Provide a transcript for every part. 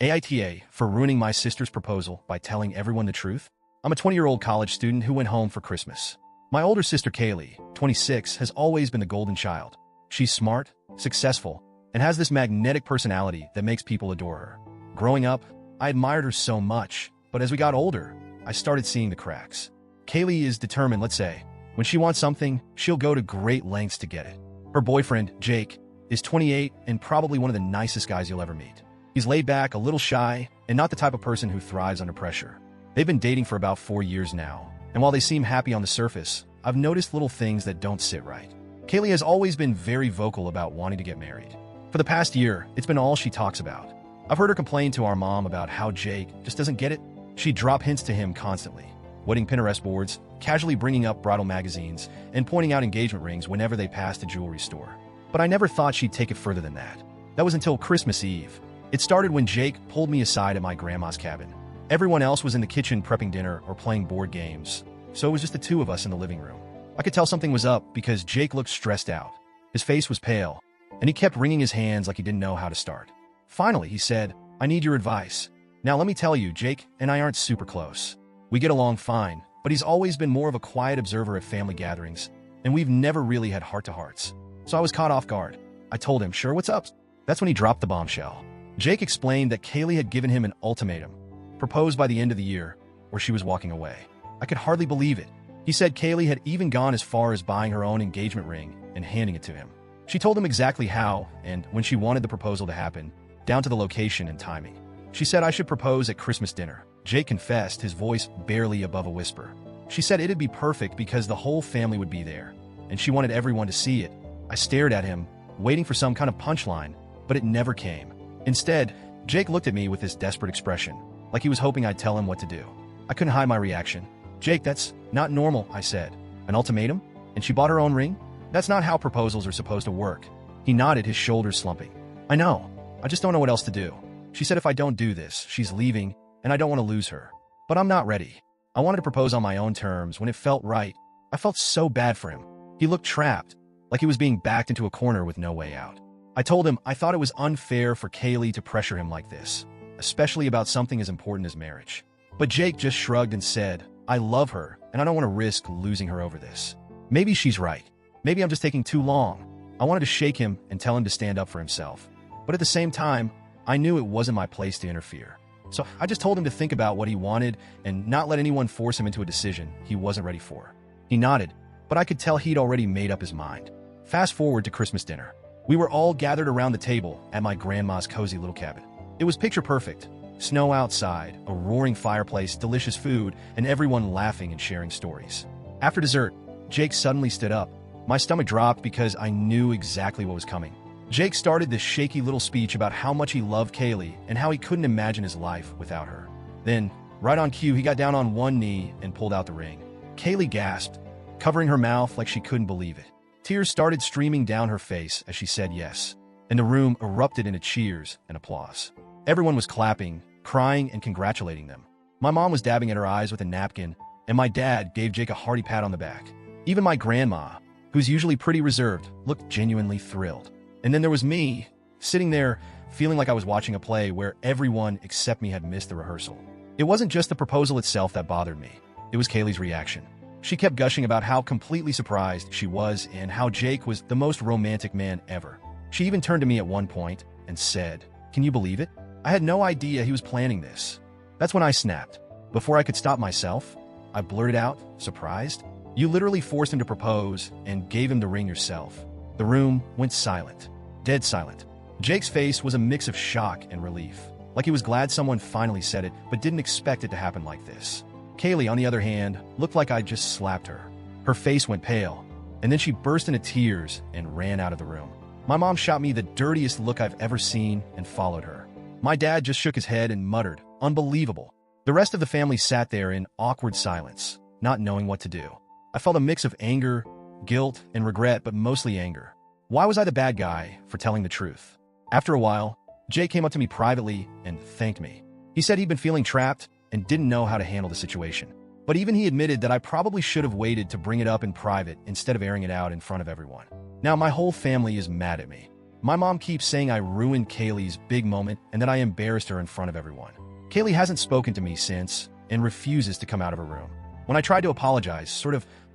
AITA for ruining my sister's proposal by telling everyone the truth. I'm a 20-year-old college student who went home for Christmas. My older sister Kaylee, 26, has always been the golden child. She's smart, successful, and has this magnetic personality that makes people adore her. Growing up, I admired her so much, but as we got older, I started seeing the cracks. Kaylee is determined, let's say. When she wants something, she'll go to great lengths to get it. Her boyfriend, Jake, is 28 and probably one of the nicest guys you'll ever meet. He's laid back, a little shy, and not the type of person who thrives under pressure. They've been dating for about 4 years now, and while they seem happy on the surface, I've noticed little things that don't sit right. Kaylee has always been very vocal about wanting to get married. For the past year, it's been all she talks about. I've heard her complain to our mom about how Jake just doesn't get it. She'd drop hints to him constantly, wedding Pinterest boards, casually bringing up bridal magazines, and pointing out engagement rings whenever they passed a jewelry store. But I never thought she'd take it further than that. That was until Christmas Eve. It started when Jake pulled me aside at my grandma's cabin. Everyone else was in the kitchen prepping dinner or playing board games, so it was just the two of us in the living room. I could tell something was up because Jake looked stressed out. His face was pale, and he kept wringing his hands like he didn't know how to start. Finally, he said, "I need your advice." Now let me tell you, Jake and I aren't super close. We get along fine, but he's always been more of a quiet observer at family gatherings, and we've never really had heart-to-hearts. So I was caught off guard. I told him, "Sure, what's up?" That's when he dropped the bombshell. Jake explained that Kaylee had given him an ultimatum, proposed by the end of the year, or she was walking away. I could hardly believe it. He said Kaylee had even gone as far as buying her own engagement ring and handing it to him. She told him exactly how and when she wanted the proposal to happen, down to the location and timing. She said I should propose at Christmas dinner. Jake confessed, his voice barely above a whisper. She said it'd be perfect because the whole family would be there, and she wanted everyone to see it. I stared at him, waiting for some kind of punchline, but it never came. Instead, Jake looked at me with this desperate expression, like he was hoping I'd tell him what to do. I couldn't hide my reaction. "Jake, that's not normal," I said. "An ultimatum? And she bought her own ring? That's not how proposals are supposed to work." He nodded, his shoulders slumping. "I know. I just don't know what else to do. She said if I don't do this, she's leaving, and I don't want to lose her. But I'm not ready. I wanted to propose on my own terms when it felt right. I felt so bad for him. He looked trapped, like he was being backed into a corner with no way out. I told him I thought it was unfair for Kaylee to pressure him like this, especially about something as important as marriage. But Jake just shrugged and said, "I love her, and I don't want to risk losing her over this. Maybe she's right. Maybe I'm just taking too long." I wanted to shake him and tell him to stand up for himself. But at the same time, I knew it wasn't my place to interfere. So I just told him to think about what he wanted and not let anyone force him into a decision he wasn't ready for. He nodded, but I could tell he'd already made up his mind. Fast forward to Christmas dinner. We were all gathered around the table at my grandma's cozy little cabin. It was picture perfect. Snow outside, a roaring fireplace, delicious food, and everyone laughing and sharing stories. After dessert, Jake suddenly stood up. My stomach dropped because I knew exactly what was coming. Jake started this shaky little speech about how much he loved Kaylee and how he couldn't imagine his life without her. Then, right on cue, he got down on one knee and pulled out the ring. Kaylee gasped, covering her mouth like she couldn't believe it. Tears started streaming down her face as she said yes, and the room erupted into cheers and applause. Everyone was clapping, crying, and congratulating them. My mom was dabbing at her eyes with a napkin, and my dad gave Jake a hearty pat on the back. Even my grandma, who's usually pretty reserved, looked genuinely thrilled. And then there was me, sitting there, feeling like I was watching a play where everyone except me had missed the rehearsal. It wasn't just the proposal itself that bothered me. It was Kaylee's reaction. She kept gushing about how completely surprised she was and how Jake was the most romantic man ever. She even turned to me at one point and said, "Can you believe it? I had no idea he was planning this." That's when I snapped. Before I could stop myself, I blurted out, surprised, "You literally forced him to propose and gave him the ring yourself." The room went silent, dead silent. Jake's face was a mix of shock and relief, like he was glad someone finally said it but didn't expect it to happen like this. Kaylee, on the other hand, looked like I'd just slapped her. Her face went pale, and then she burst into tears and ran out of the room. My mom shot me the dirtiest look I've ever seen and followed her. My dad just shook his head and muttered, "Unbelievable." The rest of the family sat there in awkward silence, not knowing what to do. I felt a mix of anger, guilt, and regret, but mostly anger. Why was I the bad guy for telling the truth? After a while, Jake came up to me privately and thanked me. He said he'd been feeling trapped and didn't know how to handle the situation. But even he admitted that I probably should have waited to bring it up in private instead of airing it out in front of everyone. Now my whole family is mad at me. My mom keeps saying I ruined Kaylee's big moment and that I embarrassed her in front of everyone. Kaylee hasn't spoken to me since and refuses to come out of her room. When I tried to apologize,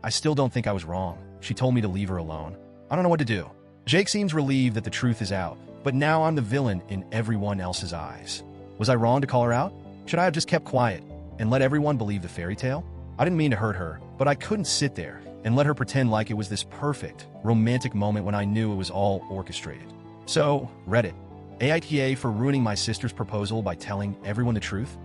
I still don't think I was wrong. She told me to leave her alone. I don't know what to do. Jake seems relieved that the truth is out, but now I'm the villain in everyone else's eyes. Was I wrong to call her out? Should I have just kept quiet and let everyone believe the fairy tale? I didn't mean to hurt her, but I couldn't sit there and let her pretend like it was this perfect, romantic moment when I knew it was all orchestrated. So, Reddit, AITA for ruining my sister's proposal by telling everyone the truth?